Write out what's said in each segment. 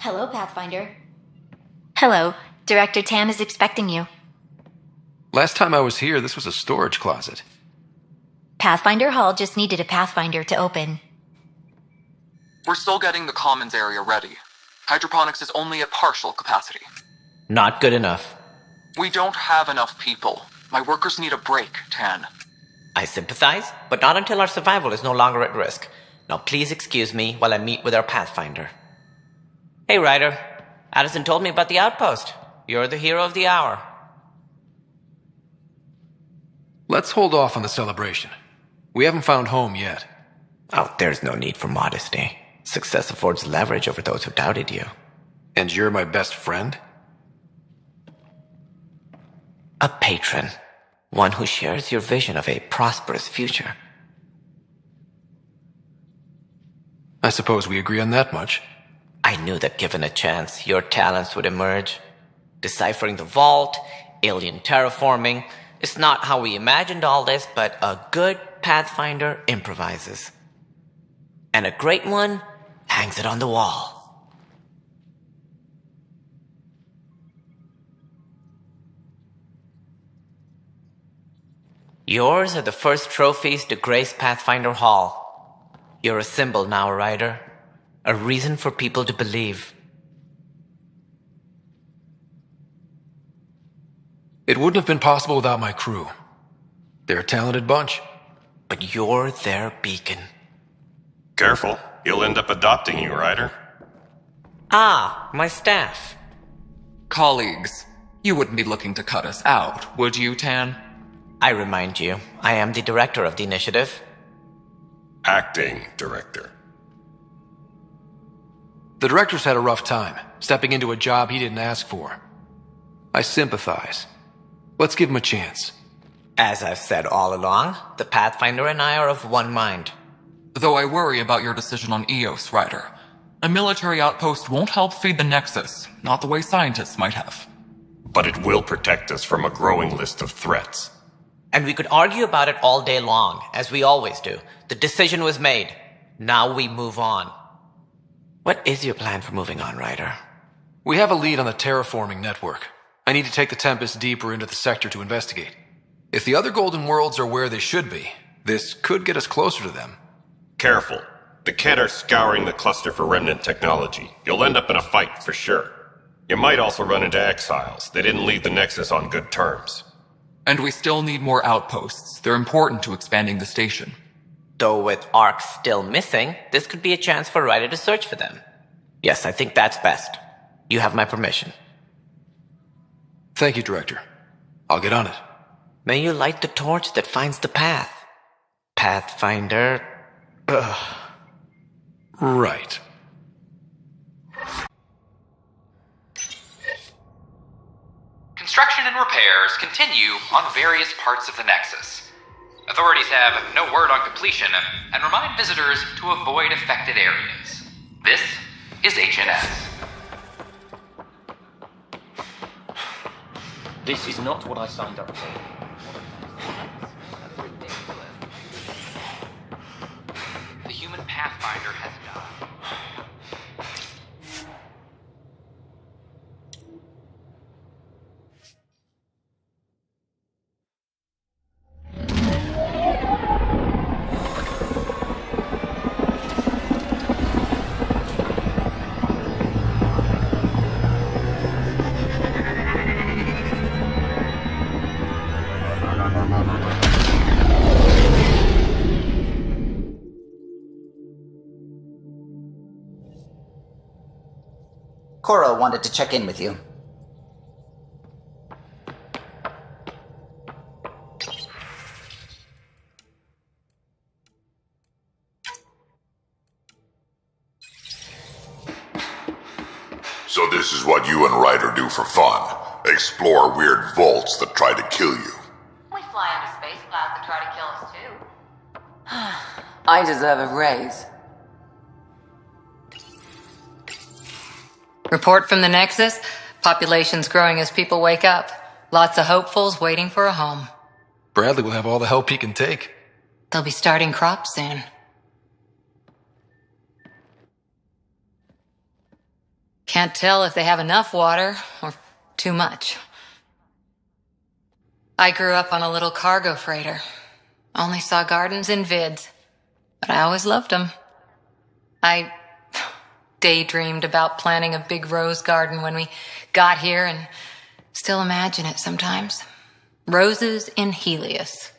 Hello, Pathfinder. Hello. Director Tam is expecting you. Last time I was here, this was a storage closet. Pathfinder Hall just needed a Pathfinder to open. We're still getting the commons area ready. Hydroponics is only at partial capacity. Not good enough. We don't have enough people. My workers need a break, Tan. I sympathize, but not until our survival is no longer at risk. Now please excuse me while I meet with our Pathfinder. Hey, Ryder. Addison told me about the outpost. You're the hero of the hour. Let's hold off on the celebration. We haven't found home yet. Oh, there's no need for modesty. Success affords leverage over those who doubted you. And you're my best friend? A patron. One who shares your vision of a prosperous future. I suppose we agree on that much. I knew that given a chance, your talents would emerge. Deciphering the vault, alien terraforming. It's not how we imagined all this, but a good Pathfinder improvises. And a great one hangs it on the wall. Yours are the first trophies to grace Pathfinder Hall. You're a symbol now, Ryder. A reason for people to believe. It wouldn't have been possible without my crew. They're a talented bunch. But you're their beacon. Careful, he'll end up adopting you, Ryder. Ah, my staff. Colleagues, you wouldn't be looking to cut us out, would you, Tan? I remind you, I am the director of the initiative. Acting director. The director's had a rough time, stepping into a job he didn't ask for. I sympathize. Let's give him a chance. As I've said all along, the Pathfinder and I are of one mind. Though I worry about your decision on Eos, Ryder. A military outpost won't help feed the Nexus, not the way scientists might have. But it will protect us from a growing list of threats. And we could argue about it all day long, as we always do. The decision was made. Now we move on. What is your plan for moving on, Ryder? We have a lead on the terraforming network. I need to take the Tempest deeper into the sector to investigate. If the other Golden Worlds are where they should be, this could get us closer to them. Careful. The Kett are scouring the cluster for remnant technology. You'll end up in a fight for sure. You might also run into exiles. They didn't leave the Nexus on good terms. And we still need more outposts. They're important to expanding the station. Though with Ark still missing, this could be a chance for Ryder to search for them. Yes, I think that's best. You have my permission. Thank you, Director. I'll get on it. May you light the torch that finds the path. Pathfinder. Ugh. Right. Construction and repairs continue on various parts of the Nexus. Authorities have no word on completion and remind visitors to avoid affected areas. This is HNS. This is not what I signed up for. The human Pathfinder has died. Cora wanted to check in with you. So this is what you and Ryder do for fun? Explore weird vaults that try to kill you? We fly under space clouds that try to kill us too. I deserve a raise. Report from the Nexus. Population's growing as people wake up. Lots of hopefuls waiting for a home. Bradley will have all the help he can take. They'll be starting crops soon. Can't tell if they have enough water or too much. I grew up on a little cargo freighter. Only saw gardens in vids, but I always loved them. I daydreamed about planting a big rose garden when we got here and still imagine it sometimes. Roses in Helios.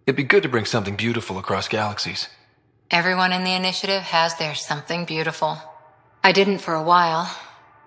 It'd be good to bring something beautiful across galaxies. Everyone in the initiative has their something beautiful. I didn't for a while.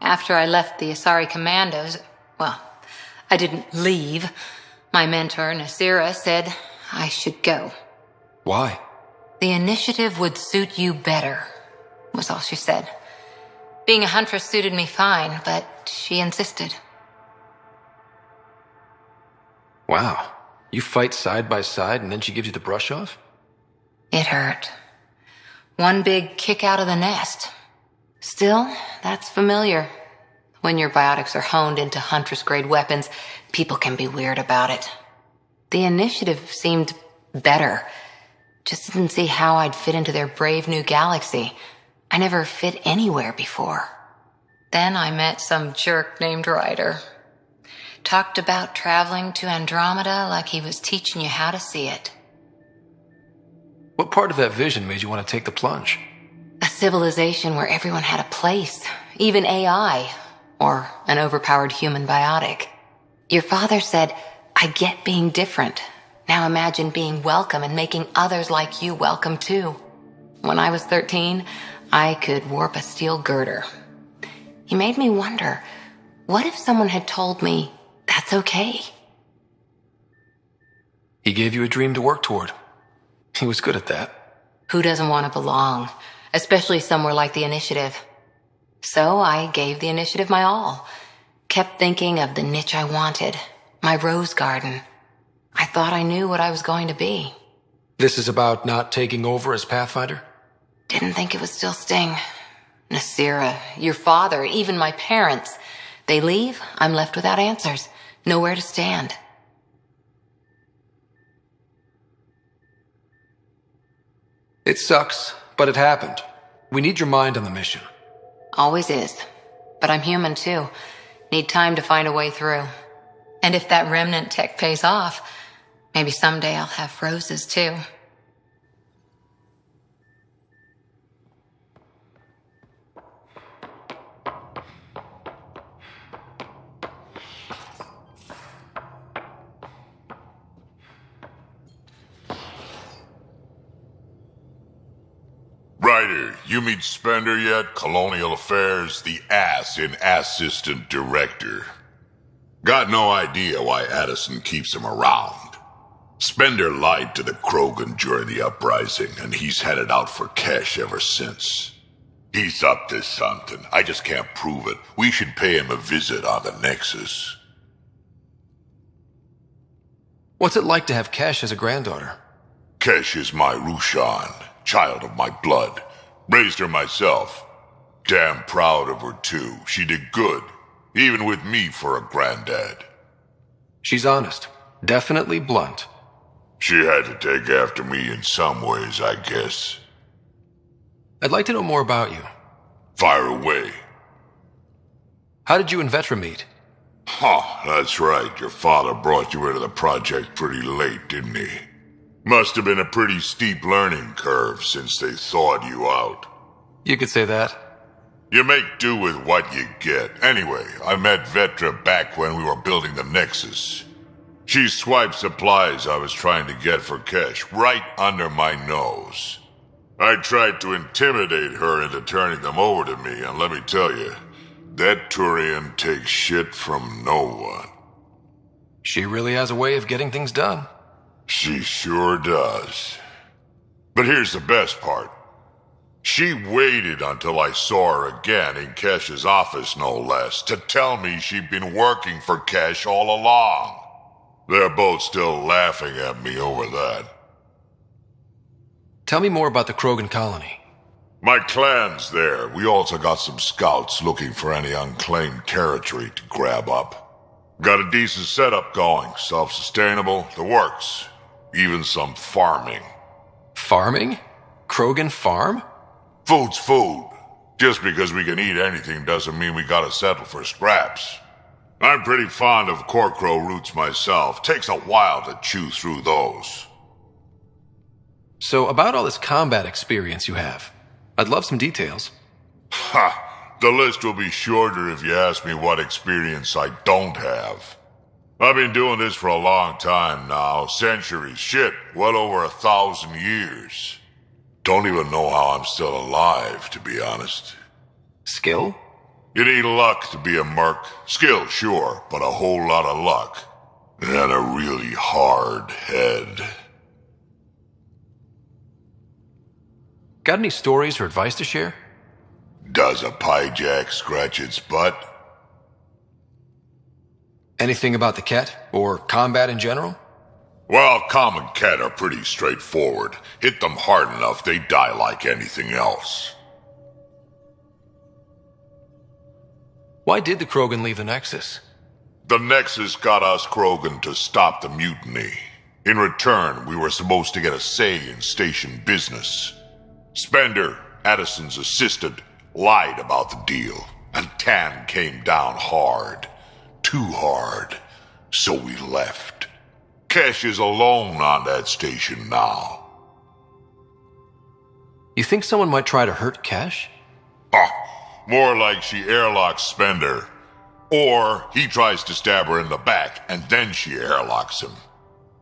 After I left the Asari Commandos, well, I didn't leave. My mentor, Nasira, said I should go. Why? The initiative would suit you better, was all she said. Being a huntress suited me fine, but she insisted. Wow. You fight side by side and then she gives you the brush off? It hurt. One big kick out of the nest. Still, that's familiar. When your biotics are honed into Huntress-grade weapons, people can be weird about it. The initiative seemed better. Just didn't see how I'd fit into their brave new galaxy. I never fit anywhere before. Then I met some jerk named Ryder. Talked about traveling to Andromeda like he was teaching you how to see it. What part of that vision made you want to take the plunge? A civilization where everyone had a place, even AI, or an overpowered human biotic. Your father said, I get being different. Now imagine being welcome and making others like you welcome too. When I was 13, I could warp a steel girder. He made me wonder, what if someone had told me that's okay? He gave you a dream to work toward. He was good at that. Who doesn't want to belong, especially somewhere like the Initiative? So I gave the Initiative my all. Kept thinking of the niche I wanted, my rose garden. I thought I knew what I was going to be. This is about not taking over as Pathfinder? Didn't think it would still sting. Nasira, your father, even my parents. They leave, I'm left without answers. Nowhere to stand. It sucks, but it happened. We need your mind on the mission. Always is. But I'm human too. Need time to find a way through. And if that remnant tech pays off, maybe someday I'll have roses too. Ryder, you meet Spender yet? Colonial Affairs, the ass in Assistant Director. Got no idea why Addison keeps him around. Spender lied to the Krogan during the uprising, and he's headed out for cash ever since. He's up to something. I just can't prove it. We should pay him a visit on the Nexus. What's it like to have Kesh as a granddaughter? Kesh is my Rushan, child of my blood. Raised her myself. Damn proud of her too. She did good, even with me for a granddad. She's honest. Definitely blunt. She had to take after me in some ways, I guess. I'd like to know more about you. Fire away. How did you and Vetra meet? Huh, that's right. Your father brought you into the project pretty late, didn't he? Must have been a pretty steep learning curve since they thawed you out. You could say that. You make do with what you get. Anyway, I met Vetra back when we were building the Nexus. She swiped supplies I was trying to get for Kesh right under my nose. I tried to intimidate her into turning them over to me, and let me tell you, that Turian takes shit from no one. She really has a way of getting things done. She sure does. But here's the best part. She waited until I saw her again in Kesh's office, no less, to tell me she'd been working for Kesh all along. They're both still laughing at me over that. Tell me more about the Krogan colony. My clan's there. We also got some scouts looking for any unclaimed territory to grab up. Got a decent setup going, self-sustainable, the works. Even some farming. Farming? Krogan farm? Food's food. Just because we can eat anything doesn't mean we gotta settle for scraps. I'm pretty fond of corcrow roots myself. Takes a while to chew through those. So, about all this combat experience you have, I'd love some details. Ha! The list will be shorter if you ask me what experience I don't have. I've been doing this for a long time now. Centuries. Shit, well over 1,000 years. Don't even know how I'm still alive, to be honest. Skill? You need luck to be a merc. Skill, sure, but a whole lot of luck. And a really hard head. Got any stories or advice to share? Does a piejack scratch its butt? Anything about the Kett, or combat in general? Well, common Kett are pretty straightforward. Hit them hard enough, they die like anything else. Why did the Krogan leave the Nexus? The Nexus got us Krogan to stop the mutiny. In return, we were supposed to get a say in station business. Spender, Addison's assistant, lied about the deal, and Tan came down hard. Too hard. So we left. Kesh is alone on that station now. You think someone might try to hurt Kesh? More like she airlocks Spender. Or he tries to stab her in the back, and then she airlocks him.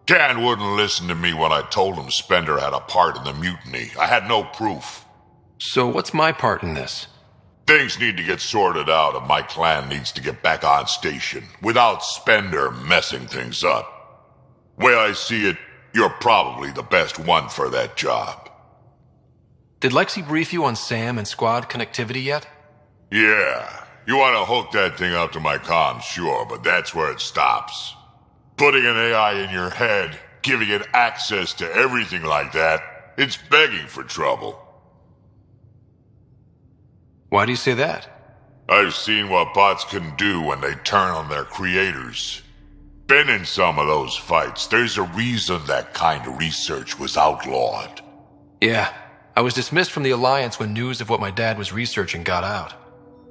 Tan wouldn't listen to me when I told him Spender had a part in the mutiny. I had no proof. So what's my part in this? Things need to get sorted out, and my clan needs to get back on station, without Spender messing things up. Way I see it, you're probably the best one for that job. Did Lexi brief you on SAM and squad connectivity yet? Yeah. You want to hook that thing up to my comms, sure, but that's where it stops. Putting an AI in your head, giving it access to everything like that, it's begging for trouble. Why do you say that? I've seen what bots can do when they turn on their creators. Been in some of those fights. There's a reason that kind of research was outlawed. Yeah, I was dismissed from the Alliance when news of what my dad was researching got out.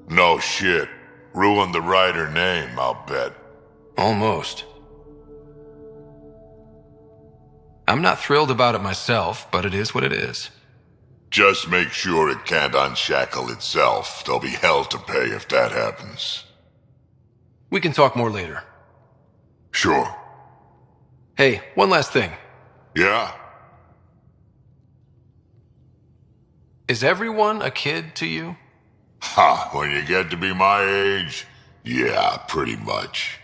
No shit. Ruined the writer name, I'll bet. Almost. I'm not thrilled about it myself, but it is what it is. Just make sure it can't unshackle itself. There'll be hell to pay if that happens. We can talk more later. Sure. Hey, one last thing. Yeah? Is everyone a kid to you? Ha, when you get to be my age, yeah, pretty much.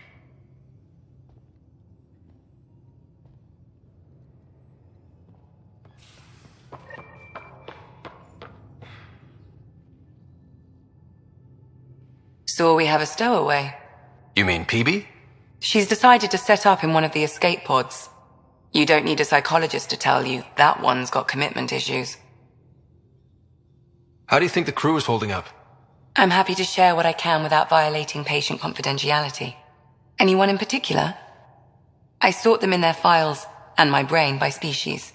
So we have a stowaway. You mean Peebee? She's decided to set up in one of the escape pods. You don't need a psychologist to tell you that one's got commitment issues. How do you think the crew is holding up? I'm happy to share what I can without violating patient confidentiality. Anyone in particular? I sort them in their files and my brain by species.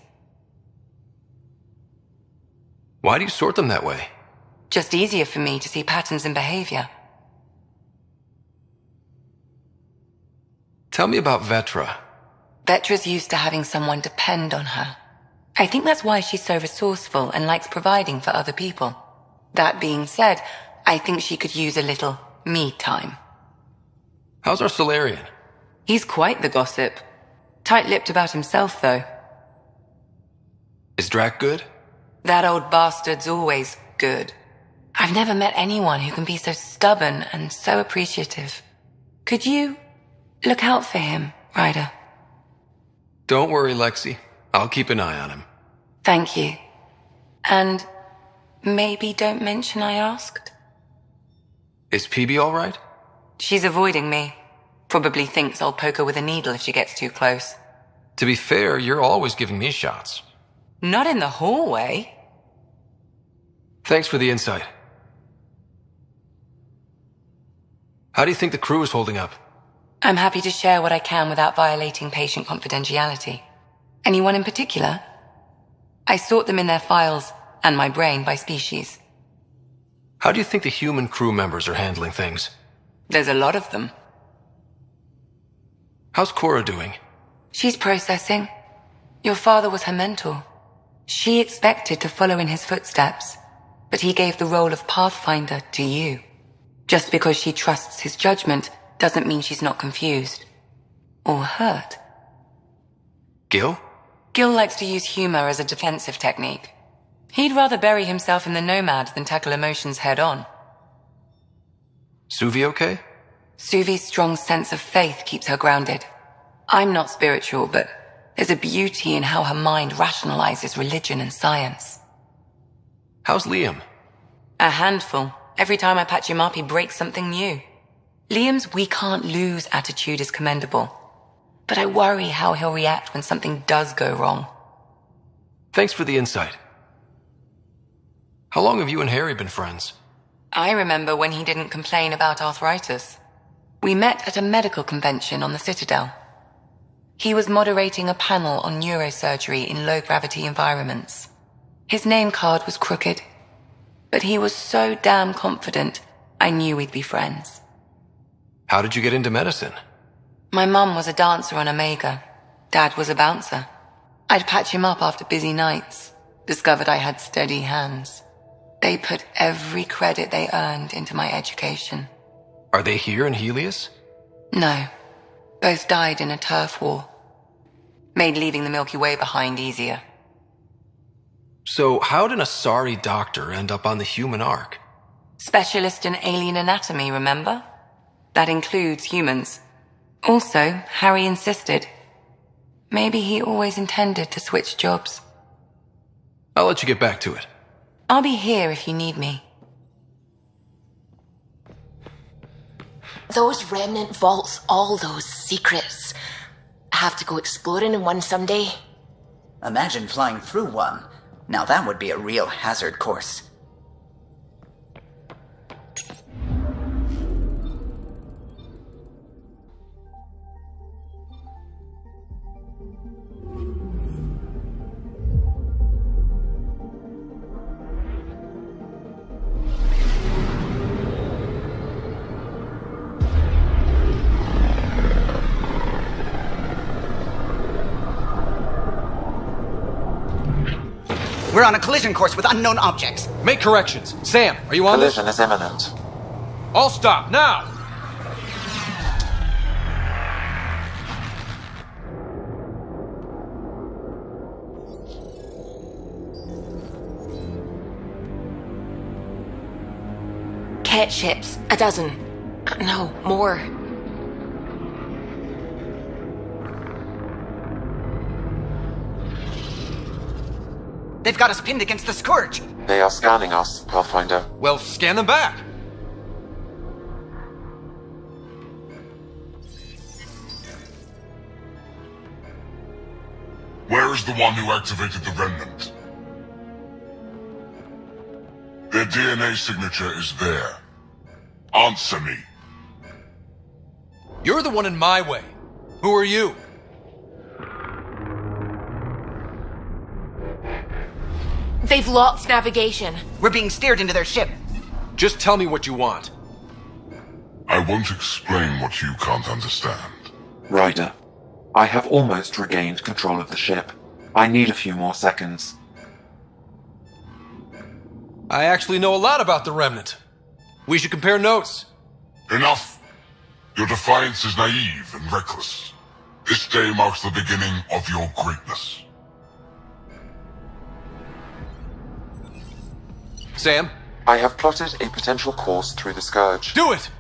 Why do you sort them that way? Just easier for me to see patterns in behavior. Tell me about Vetra. Vetra's used to having someone depend on her. I think that's why she's so resourceful and likes providing for other people. That being said, I think she could use a little me time. How's our Solarian? He's quite the gossip. Tight-lipped about himself, though. Is Drack good? That old bastard's always good. I've never met anyone who can be so stubborn and so appreciative. Could you look out for him, Ryder? Don't worry, Lexi. I'll keep an eye on him. Thank you. And maybe don't mention I asked? Is Peebee all right? She's avoiding me. Probably thinks I'll poke her with a needle if she gets too close. To be fair, you're always giving me shots. Not in the hallway. Thanks for the insight. How do you think the crew is holding up? I'm happy to share what I can without violating patient confidentiality. Anyone in particular? I sort them in their files and my brain by species. How do you think the human crew members are handling things? There's a lot of them. How's Cora doing? She's processing. Your father was her mentor. She expected to follow in his footsteps, but he gave the role of Pathfinder to you. Just because she trusts his judgment doesn't mean she's not confused. Or hurt. Gil? Gil likes to use humor as a defensive technique. He'd rather bury himself in the Nomad than tackle emotions head-on. Suvi okay? Suvi's strong sense of faith keeps her grounded. I'm not spiritual, but there's a beauty in how her mind rationalizes religion and science. How's Liam? A handful. Every time I patch him up, he breaks something new. Liam's we can't lose attitude is commendable. But I worry how he'll react when something does go wrong. Thanks for the insight. How long have you and Harry been friends? I remember when he didn't complain about arthritis. We met at a medical convention on the Citadel. He was moderating a panel on neurosurgery in low-gravity environments. His name card was crooked, but he was so damn confident, I knew we'd be friends. How did you get into medicine? My mum was a dancer on Omega. Dad was a bouncer. I'd patch him up after busy nights. Discovered I had steady hands. They put every credit they earned into my education. Are they here in Helios? No. Both died in a turf war. Made leaving the Milky Way behind easier. So how did a sorry doctor end up on the human ark? Specialist in alien anatomy, remember? That includes humans. Also, Harry insisted. Maybe he always intended to switch jobs. I'll let you get back to it. I'll be here if you need me. Those remnant vaults, all those secrets. Have to go exploring in one someday. Imagine flying through one. Now that would be a real hazard course. We're on a collision course with unknown objects. Make corrections. Sam, are you on this? Collision is imminent. All stop, now! Kett ships, 12. No, more. They've got us pinned against the Scourge. They are scanning us, Pathfinder. Well, scan them back! Where is the one who activated the Remnant? Their DNA signature is there. Answer me. You're the one in my way. Who are you? They've locked navigation. We're being steered into their ship. Just tell me what you want. I won't explain what you can't understand. Ryder, I have almost regained control of the ship. I need a few more seconds. I actually know a lot about the Remnant. We should compare notes. Enough! Your defiance is naive and reckless. This day marks the beginning of your greatness. Sam? I have plotted a potential course through the Scourge. Do it!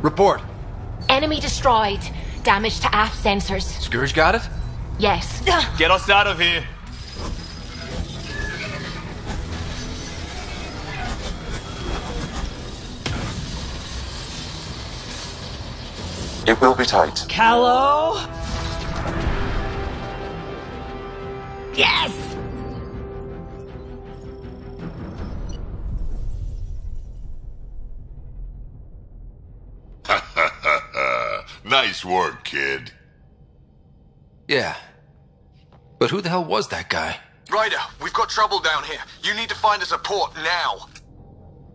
Report. Enemy destroyed. Damage to aft sensors. Scourge got it? Yes. Get us out of here. It will be tight. Callow? Yes! Nice work, kid. Yeah. But who the hell was that guy? Ryder, we've got trouble down here. You need to find us a port now.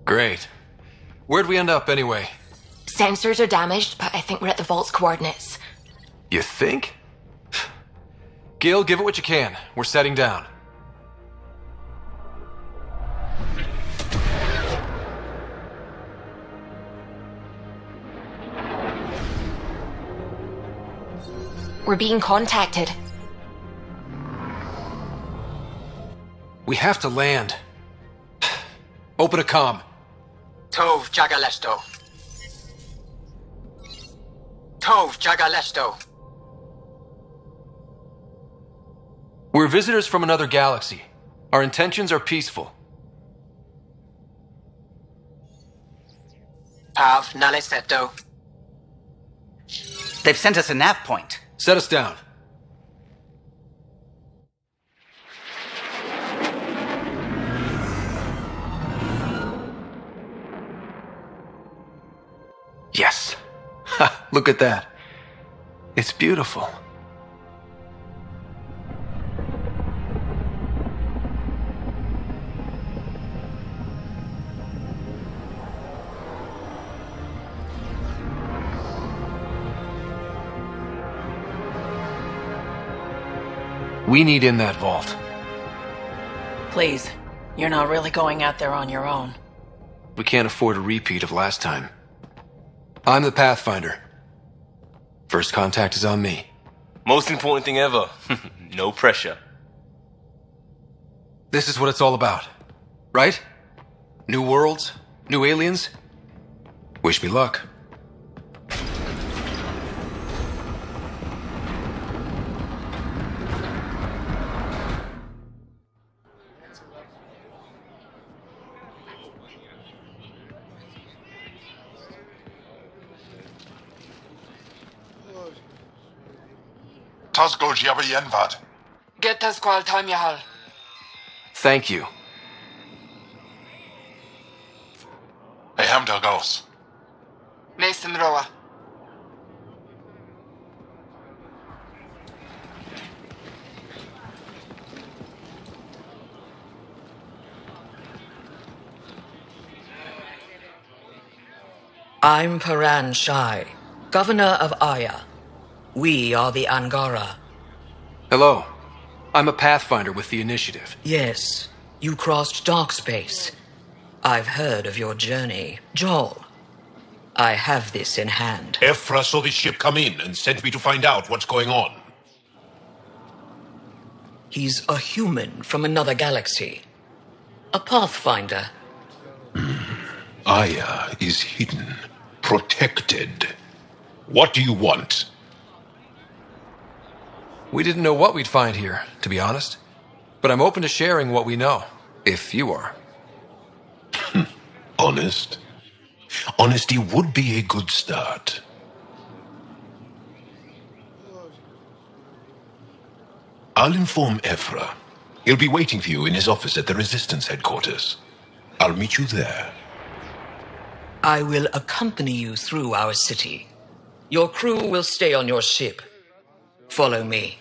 Great. Where'd we end up anyway? Sensors are damaged, but I think we're at the vault's coordinates. You think? Gil, give it what you can. We're setting down. We're being contacted. We have to land. Open a comm. Tov Jagalesto. Tov Jagalesto. We're visitors from another galaxy. Our intentions are peaceful. Av Naleseto. They've sent us a nav point. Set us down. Yes. Ha, look at that. It's beautiful. We need in that vault. Please, you're not really going out there on your own. We can't afford a repeat of last time. I'm the Pathfinder. First contact is on me. Most important thing ever. No pressure. This is what it's all about, right? New worlds, new aliens. Wish me luck. Tasgo Jiabayenvad. Get us qual time yahal. Thank you. Hamdal Gauss. Mason Roa. I'm Paran Shai, Governor of Aya. We are the Angara. Hello. I'm a Pathfinder with the Initiative. Yes, you crossed dark space. I've heard of your journey. Joel, I have this in hand. Ephra saw this ship come in and sent me to find out what's going on. He's a human from another galaxy. A Pathfinder. Aya is hidden, protected. What do you want? We didn't know what we'd find here, to be honest. But I'm open to sharing what we know, if you are. Honest? Honesty would be a good start. I'll inform Ephra. He'll be waiting for you in his office at the Resistance headquarters. I'll meet you there. I will accompany you through our city. Your crew will stay on your ship. Follow me.